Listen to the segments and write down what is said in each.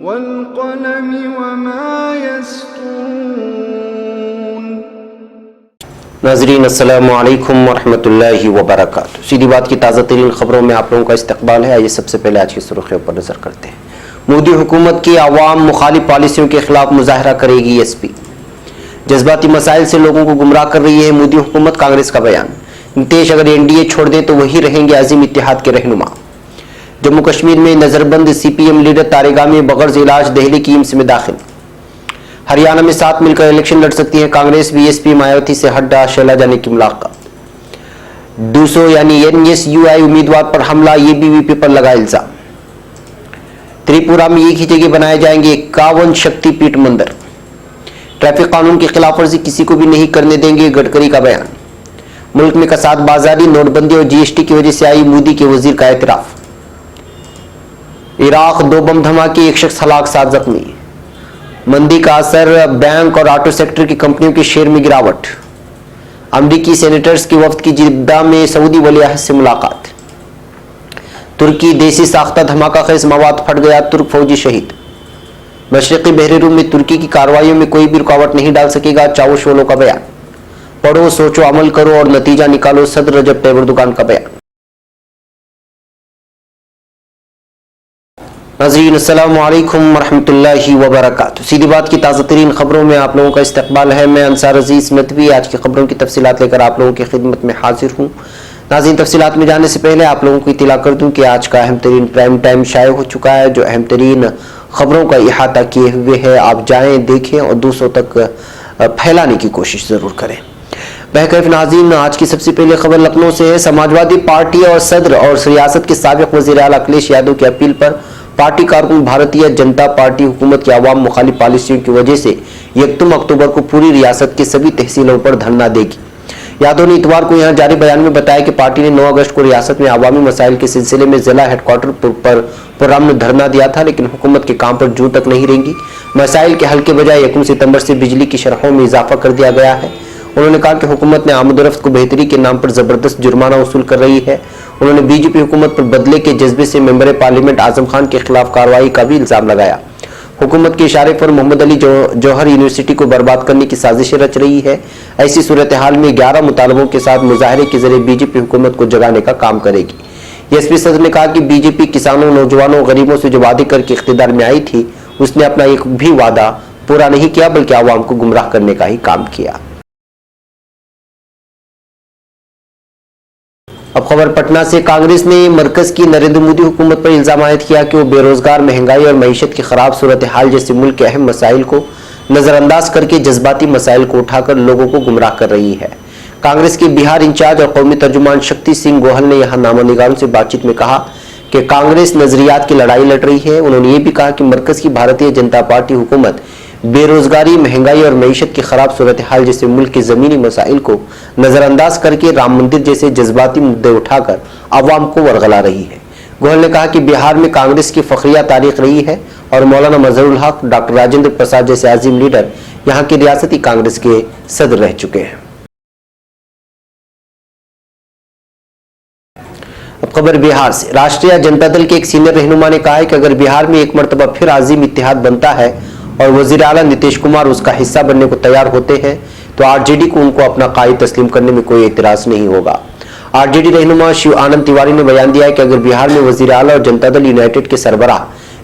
वल्क़लम वमा यस्तूरून। नाज़रीन अस्सलामु अलैकुम वरहमतुल्लाहि वबरकातुहू। सीधी बात की ताज़ा तरीन खबरों में आप लोगों का इस्तकबाल है। आइए सबसे पहले आज की सुर्खियों पर नजर करते हैं। मोदी हुकूमत की आवाम मुखालिफ पॉलिसियों के खिलाफ मुजाहरा करेगी एसपी। जज्बाती मसाइल से लोगों को गुमराह कर रही है मोदी हुकूमत, कांग्रेस का बयान। नीतीश अगर एनडीए छोड़ दे तो वही रहेंगे अजीम इत्तेहाद के रहनुमा। जम्मू कश्मीर में नजरबंद सीपीएम लीडर तारिगामी बगैर इलाज दिल्ली की एम्स में दाखिल। हरियाणा में साथ मिलकर इलेक्शन लड़ सकती है कांग्रेस, बीएसपी मायावती से हड्डा शैला जाने की मुलाकात। 200 यानी एनएसयूआई उम्मीदवार पर हमला, एबीवीपी पर लगा इल्जाम। त्रिपुरा में एक ही जगह बनाए जाएंगे 51 शक्तिपीठ मंदिर। ट्रैफिक कानून की खिलाफवर्जी किसी को भी नहीं करने देंगे, गडकरी का बयान। मुल्क में कसाद बाजारी, नोटबंदी और जीएसटी की वजह से आई, मोदी के वजीर का एतराफ। इराक 2 बम धमाके, 1 शख्स हलाक, 7 जख्मी। मंदी का असर, बैंक और ऑटो सेक्टर की कंपनियों के शेयर में गिरावट। अमरीकी सेनेटर्स की वफ्द की जिद्दा में सऊदी वली-अहद से मुलाकात। तुर्की देसी साख्ता धमाका खेज मवाद फट गया, तुर्क फौजी शहीद। मशरकी बहरीन में तुर्की की कार्रवाइयों में कोई भी रुकावट नहीं डाल सकेगा, चावुशोलो का बयान। पढ़ो, सोचो, अमल करो और नतीजा निकालो, सदर रजब तैयब एर्दोगान का बयान। नाज़रीन अस्सलामु अलैकुम वरहमतुल्लाहि वबरकातुहू। सीधी बात की ताज़ा तरीन खबरों में आप लोगों का इस्तकबाल है। मैं अंसार अजीज मतवी आज की खबरों की तफसीलात लेकर आप लोगों की खिदमत में हाजिर हूँ। नाज़रीन, तफसीलात में जाने से पहले आप लोगों को इत्तला कर दूं कि आज का अहम तरीन प्राइम टाइम शाये हो चुका है, जो अहम तरीन खबरों का इहाता किए हुए है। आप जाएँ, देखें और दूसरों तक फैलाने की कोशिश ज़रूर करें। बहरकैफ नाज़रीन, आज की सबसे पहले खबर लखनऊ से है। समाजवादी पार्टी और सदर और रियासत के साबिक वज़ीर आला अखिलेश यादव की अपील पर पार्टी कारकुन भारतीय जनता पार्टी हुकूमत की आवाम मुखालिफ पॉलिसियों की वजह से 1 अक्टूबर को पूरी रियासत की सभी तहसीलों पर धरना देगी। यादव ने इतवार को यहां जारी बयान में बताया कि पार्टी ने 9 अगस्त को रियासत में आवामी मसाइल के सिलसिले में जिला हेडक्वार्टर पर प्रोग्राम में धरना दिया था, लेकिन हुकूमत के काम पर जूं तक नहीं रहेंगी। मसाइल के हल के बजाय 1 सितंबर से बिजली की शरहों में इजाफा कर दिया गया है। उन्होंने कहा कि हुकूमत ने आमदोरफ्त को बेहतरी के नाम पर जबरदस्त जुर्माना वसूल कर रही है। उन्होंने बीजेपी हुकूमत पर बदले के जज्बे से मेंबर पार्लियामेंट आजम खान के खिलाफ कार्रवाई का भी इल्जाम लगाया। हुकूमत के इशारे पर मोहम्मद अली जौहर यूनिवर्सिटी को बर्बाद करने की साजिशें रच रही है। ऐसी सूरत हाल में 11 मुतालबों के साथ मुजाहरे के जरिए बीजेपी हुकूमत को जगाने का काम करेगी। एसपी सदर ने कहा कि बीजेपी किसानों, नौजवानों, गरीबों से जो वादे करके इख्तियार में आई थी, उसने अपना एक भी वादा पूरा नहीं किया, बल्कि आवाम को गुमराह करने का ही काम किया। अब खबर पटना से। कांग्रेस ने मरकज की नरेंद्र मोदी हुकूमत पर इल्जाम आयद किया कि वो बेरोजगार, महंगाई और मईशत की खराब सूरत हाल जैसे मुल्क के अहम मसाइल को नजरअंदाज करके जज्बाती मसाइल को उठाकर लोगों को गुमराह कर रही है। कांग्रेस के बिहार इंचार्ज और कौमी तर्जुमान शक्ति सिंह गोहल ने यहां नामनिगारों से बातचीत में कहा कि कांग्रेस नजरियात की लड़ाई लड़ रही है। उन्होंने ये भी कहा कि मरकज की भारतीय जनता पार्टी हुकूमत बेरोजगारी, महंगाई और मईशत की खराब सूरत हाल जैसे मुल्क के जमीनी मसाइल को नजरअंदाज करके राम मंदिर जैसे जज्बाती मुद्दे उठाकर आवाम को वरगला रही है। गोहल ने कहा कि बिहार में कांग्रेस की फखरिया तारीख रही है और मौलाना मजहरुल हक, डॉक्टर राजेंद्र प्रसाद जैसे अजीम लीडर यहाँ के रियासती कांग्रेस के सदर रह चुके हैं। अब खबर बिहार से। राष्ट्रीय जनता दल के एक सीनियर रहनुमा ने कहा है कि अगर बिहार में एक मरतबा फिर अजीम इत्तेहाद बनता है और वजीर आला नीतीश कुमार उसका हिस्सा बनने को तैयार होते हैं, तो आरजेडी को उनको अपना कायद तस्लीम करने में कोई एतराज नहीं होगा। आरजेडी रहनुमा शिव आनंद तिवारी ने बयान दिया है कि अगर बिहार में वजीर आला और जनता दल यूनाइटेड के सरबराह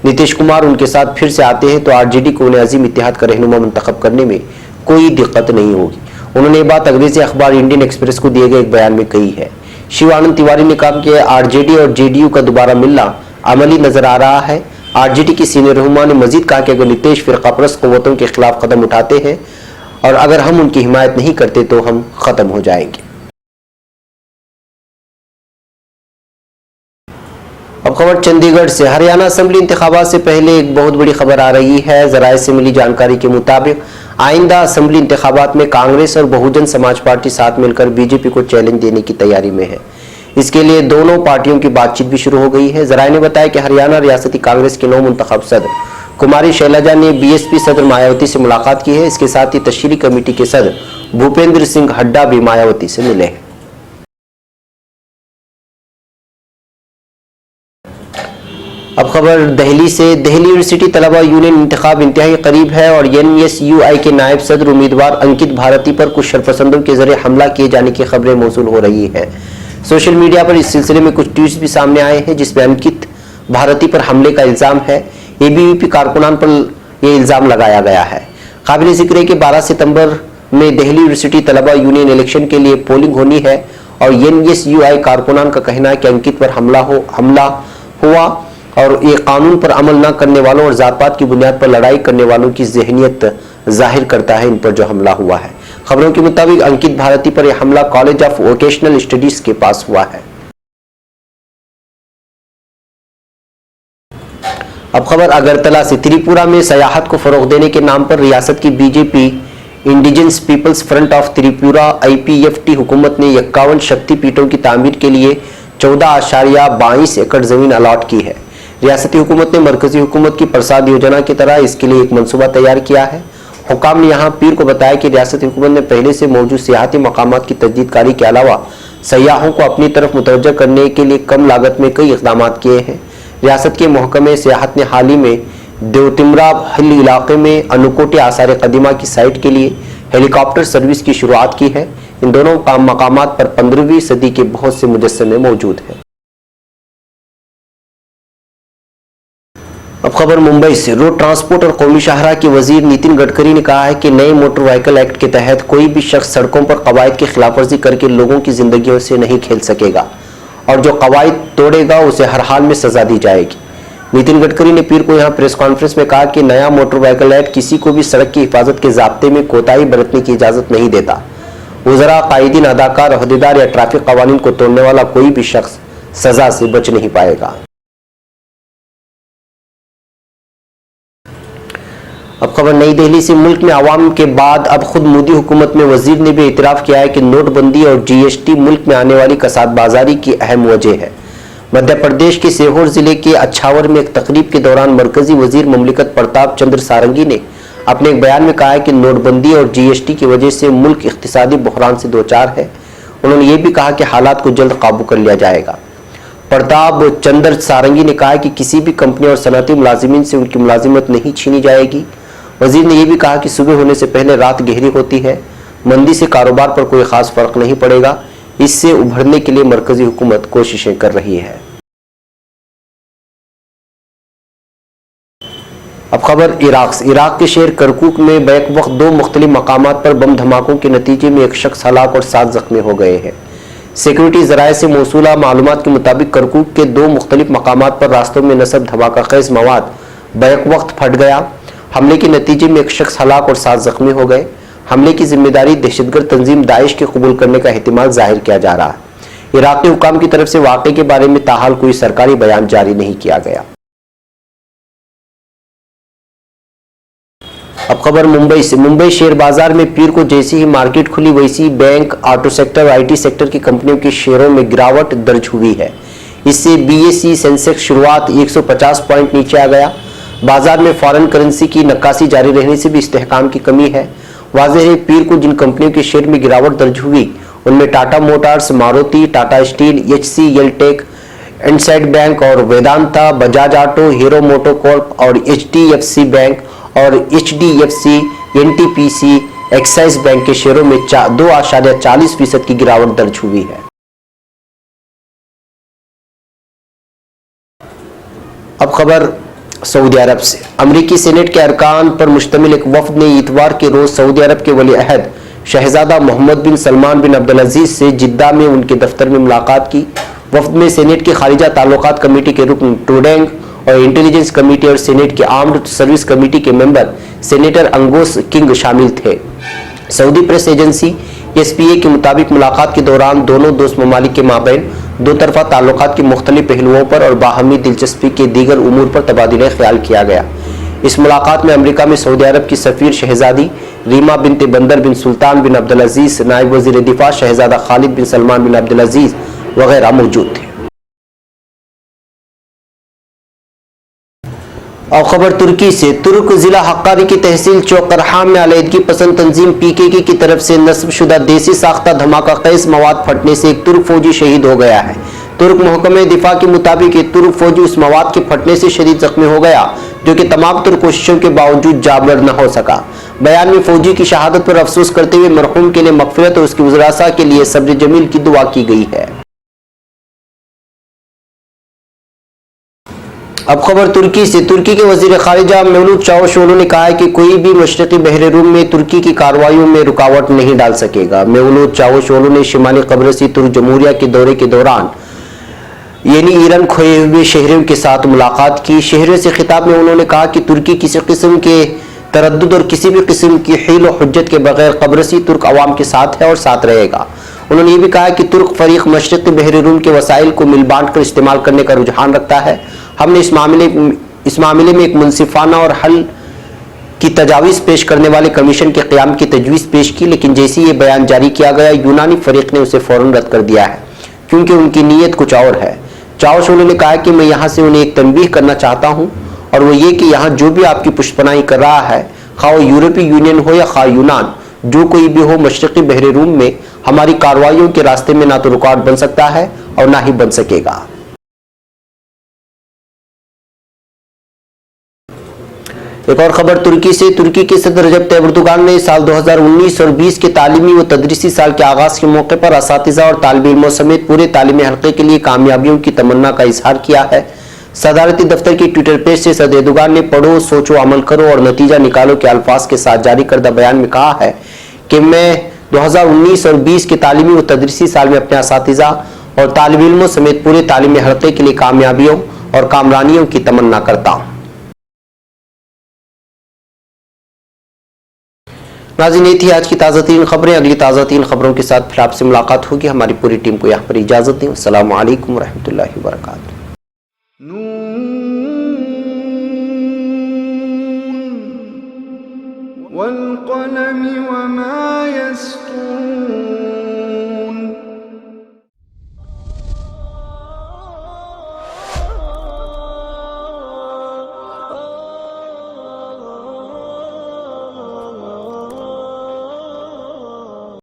नीतीश कुमार उनके साथ फिर से आते हैं, तो आरजेडी को उन्हें अजीम इत्तेहाद का रहनुमा मुंतखब करने में कोई दिक्कत नहीं होगी। उन्होंने ये बात अंग्रेजी अखबार इंडियन एक्सप्रेस को दिए गए एक बयान में कही है। शिव आनंद तिवारी ने कहा कि आरजेडी और जेडीयू का दोबारा मिलना अमली नजर आ रहा है। आरजेडी की सीनियर रहनुमा ने मजीद कहा कि अगर नीतीश फिरकापरस्त क़ुव्वतों के खिलाफ कदम उठाते हैं और अगर हम उनकी हिमायत नहीं करते तो हम खत्म हो जाएंगे। अब खबर चंडीगढ़ से। हरियाणा असेंबली इंतखाबात से पहले एक बहुत बड़ी खबर आ रही है। जराये से मिली जानकारी के मुताबिक आइंदा असेंबली इंतखाबात में कांग्रेस और बहुजन समाज पार्टी साथ मिलकर बीजेपी को चैलेंज देने की तैयारी में है। इसके लिए दोनों पार्टियों की बातचीत भी शुरू हो गई है। जराये ने बताया कि हरियाणा रियासती कांग्रेस के 9 मुंतखब सदर कुमारी शैलजा ने बीएसपी सदर मायावती से मुलाकात की है। इसके साथ ही तशरीही कमेटी के सदर भूपेंद्र सिंह हड्डा भी मायावती से मिले हैं। अब खबर दिल्ली से। दिल्ली यूनिवर्सिटी तलबा यूनियन इंतखाब इंतहाई करीब है और NSUI के नायब सदर उम्मीदवार अंकित भारती पर कुछ शरपसंदों के जरिए हमला किए जाने की खबरें मौसूल हो रही हैं। सोशल मीडिया पर इस सिलसिले में कुछ ट्वीट्स भी सामने आए हैं जिसमें अंकित भारती पर हमले का इल्जाम है। ABVP कारकुनान पर यह इल्जाम लगाया गया है। काबिल जिक्र है कि 12 सितंबर में दिल्ली यूनिवर्सिटी तलबा यूनियन इलेक्शन के लिए पोलिंग होनी है और NSUI कारकुनान का कहना है कि अंकित पर हमला हुआ और ये कानून पर अमल न करने वालों और जात-पात की बुनियाद पर लड़ाई करने वालों की ज़हनियत जाहिर करता है इन पर जो हमला हुआ है। खबरों के मुताबिक अंकित भारती पर यह हमला कॉलेज ऑफ वोकेशनल स्टडीज के पास हुआ है। अब खबर अगरतला से। त्रिपुरा में सयाहत को फरोग देने के नाम पर रियासत की BJP indigenous peoples front of Tripura IPFT हुकूमत ने 51 शक्ति पीठों की तामीर के लिए 14.22 एकड़ जमीन अलॉट की है। रियासती हुकूमत ने मरकजी हुकूमत की प्रसाद योजना की तरह इसके लिए एक मंसूबा तैयार किया है। हुकाम ने यहाँ पीर को बताया कि रियासती हुकूमत ने पहले से मौजूद सियाहती मकामात की तजदीदकारी के अलावा सयाहों को अपनी तरफ मुतवज्जह करने के लिए कम लागत में कई इक़दाम किए हैं। रियासत के महकमे सियाहत ने हाल ही में देवतिमरा हिल इलाके में अनुकोटी आसार कदीमा की साइट के लिए हेलीकॉप्टर सर्विस की शुरुआत की है। इन दोनों मकामात पर 15वीं सदी के बहुत से मुजस्समे मौजूद हैं। अब खबर मुंबई से। रोड ट्रांसपोर्ट और कौमी शाहराह के वजीर नितिन गडकरी ने कहा है कि नए मोटर व्हीकल एक्ट के तहत कोई भी शख्स सड़कों पर कवायद की खिलाफवर्जी करके लोगों की जिंदगियों से नहीं खेल सकेगा और जो कवायद तोड़ेगा उसे हर हाल में सजा दी जाएगी। नितिन गडकरी ने पीर को यहां प्रेस कॉन्फ्रेंस में कहा कि नया मोटर व्हीकल एक्ट किसी को भी सड़क की हिफाजत के ज़ाब्ते में कोताही बरतने की इजाजत नहीं देता। वज़रा, कायदीन, अदाकार, अहदेदार या ट्रैफिक कवानीन को तोड़ने वाला कोई भी शख्स सजा से बच नहीं पाएगा। अब खबर नई दिल्ली से। मुल्क में आवाम के बाद अब खुद मोदी हुकूमत में वजीर ने भी इतराफ़ किया है कि नोटबंदी और GST मुल्क में आने वाली कसादबाजारी की अहम वजह है। मध्य प्रदेश के सीहोर जिले के अच्छावर में एक तकरीब के दौरान मरकजी वजीर मुमलिकत प्रताप चंद्र सारंगी ने अपने एक बयान में कहा है कि नोटबंदी और GST की वजह से मुल्क इख्तिसादी बहरान से दो चार है। उन्होंने ये भी कहा कि हालात को जल्द काबू कर लिया जाएगा। प्रताप चंद्र सारंगी ने कहा कि किसी भी कंपनी और सनअती मुलाजिमीन से उनकी मुलाजिमत नहीं छीनी जाएगी। वजीर ने यह भी कहा कि सुबह होने से पहले रात गहरी होती है। मंदी से कारोबार पर कोई खास फर्क नहीं पड़ेगा। इससे उभरने के लिए मरकजी हुकूमत कोशिशें कर रही है। अब खबर इराक से। इराक के शहर करकुक में बैक वक्त दो मुख्तलिफ मकामात पर बम धमाकों के नतीजे में एक शख्स हलाक और 7 जख्मी हो गए हैं। सिक्योरिटी जराये से मौसूला मालूमात के मुताबिक करकुक के दो मुख्तलिफ मकामात पर रास्तों में नस्ब धमाका खेज मवाद बैक वक्त फट गया। हमले के नतीजे में एक शख्स हलाक और 7 जख्मी हो गए। हमले की जिम्मेदारी दहशतगर्द तंजीम दाइश के कबूल करने का एहतिमाल जाहिर किया जा रहा है। इराकी हुकाम की तरफ से वाक़े के बारे में ताहाल कोई सरकारी बयान जारी नहीं किया गया। अब खबर मुंबई से। मुंबई शेयर बाजार में पीर को जैसी ही मार्केट खुली वैसी bank, auto sector, IT sector की कंपनियों के शेयरों में गिरावट दर्ज हुई है। इससे BSE सेंसेक्स शुरुआत 150 पॉइंट नीचे आ गया। बाजार में फॉरेन करेंसी की नक्काशी जारी रहने से भी इस्तेहकाम की कमी है। वाज़ेह है पीर को जिन कंपनियों के शेयर में गिरावट दर्ज हुई उनमें Tata Motors, Maruti, Tata Steel, HCL Tech, IndusInd Bank और Vedanta, Bajaj Auto, Hero MotoCorp और HDFC बैंक और HDFC, NTPC, एक्साइज बैंक के शेयरों में 2.40% की गिरावट दर्ज हुई है। अब खबर सऊदी अरब से। अमरीकी सेनेट के अरकान पर मुश्तमिल एक वफद ने इतवार के रोज सऊदी अरब के वली अहद शहजादा मोहम्मद बिन सलमान बिन अब्दुल अजीज से जिद्दा में उनके दफ्तर में मुलाकात की। वफद में सेनेट की खारिजा ताल्लुकात कमेटी के रुकन ट्रूडेंग और इंटेलिजेंस कमेटी और सेनेट के आर्म्ड सर्विस कमेटी के मेंबर सेनेटर अंगोस किंग शामिल थे। सऊदी प्रेस एजेंसी SPA के मुताबिक मुलाकात के दौरान दोनों दोस्त ममालिक के माबैन दो तरफा ताल्लुकात के मुख्तलिफ पहलुओं पर और बाहमी दिलचस्पी के दीगर उमूर पर तबादला ख्याल किया गया। इस मुलाकात में अमेरिका में सऊदी अरब की सफीर शहजादी रीमा बिनते बंदर बिन सुल्तान बिन अब्दुल अजीज, नायब वजीर दिफा शहजादा खालिद बिन सलमान बिन अब्दुल अजीज वगैरह मौजूद थे। और खबर तुर्की से। तुर्क जिला हक्कारी की तहसील चौकरहा में अलीदगी पसंद तंजीम PKK की तरफ से नस्बशुदा देसी साख्ता धमाका खेज मवाद फटने से एक तुर्क फौजी शहीद हो गया है। तुर्क महकमे दिफा के मुताबिक एक तुर्क फौजी उस मवाद के फटने से शदीद जख्मी हो गया जो कि तमाम तुर्क कोशिशों के बावजूद जाबर न हो सका। बयान में फौजी की शहादत पर अफसोस करते हुए मरहूम के लिए मगफिरत और उसकी वज़रासा के लिए सब्र जमील की दुआ की गई है। अब खबर तुर्की से। तुर्की के वजीर खारिजा मेवलूद चावुशोगलू ने कहा है कि कोई भी मशरकी बहर रूम में तुर्की की कार्रवाइयों में रुकावट नहीं डाल सकेगा। मेवलूद चावुशोगलू ने शिमाली कब्रसी तुर्क जमहूरिया के दौरे के दौरान यानी ईरान खोए हुए शहरियों के साथ मुलाकात की। शहरियों से खिताब में उन्होंने कहा कि तुर्की किसी किस्म के तरद्दुद और किसी भी किस्म की हील और हुज्जत के बगैर कब्रसी तुर्क अवाम के साथ है और साथ रहेगा। उन्होंने ये भी कहा कि तुर्क फरीक मशरक़ी बहर रूम के वसाइल को मिल बांट कर इस्तेमाल करने का रुझान रखता है। हमने इस मामले में एक मुनसिफाना और हल की तजावीज़ पेश करने वाले कमीशन के क़याम की तजवीज़ पेश की, लेकिन जैसे ये बयान जारी किया गया यूनानी फरीक ने उसे फ़ौरन रद्द कर दिया है क्योंकि उनकी नीयत कुछ और है। चावुशोगलू ने कहा कि मैं यहाँ से उन्हें एक तंबीह करना चाहता हूँ और वो ये कि यहाँ जो भी आपकी पुष्पनाई कर रहा है, खा वो यूरोपीय यूनियन हो या खा यूनान, जो कोई भी हो, मशरक़ी बहर रूम में हमारी कार्रवाइयों के रास्ते में ना तो रुकावट बन सकता है और ना ही बन सकेगा। एक और खबर तुर्की से। तुर्की के सदर रजब तैयब एर्दोगान ने साल 2019 और 20 के तालीमी व तदरीसी साल के आगाज के मौके पर असातिज़ा और तालिबे इल्मों समेत पूरे तालीमी हल्के के लिए कामयाबियों की तमन्ना का इजहार किया है। सदारती दफ्तर की ट्विटर पेज से सदर एर्दोगान ने पढ़ो, सोचो, अमल करो और नतीजा निकालो के अल्फाज के साथ जारी करदा बयान में कहा है कि मैं 2019 और 20 के तालीमी व तदरीसी साल में अपने असातिज़ा और तालिबे इल्मों समेत पूरे तालीमी हल्के के लिए कामयाबियों और कामरानियों की तमन्ना करता हूँ। नाज़रीन, ये थी आज की ताज़ा तीन खबरें। अगली ताज़ा तीन खबरों के साथ फिर आपसे मुलाकात होगी। हमारी पूरी टीम को यहाँ पर इजाज़त दें। अस्सलामु अलैकुम व रहमतुल्लाहि व बरकातुहू। वल क़लम वमा यस्तूरून।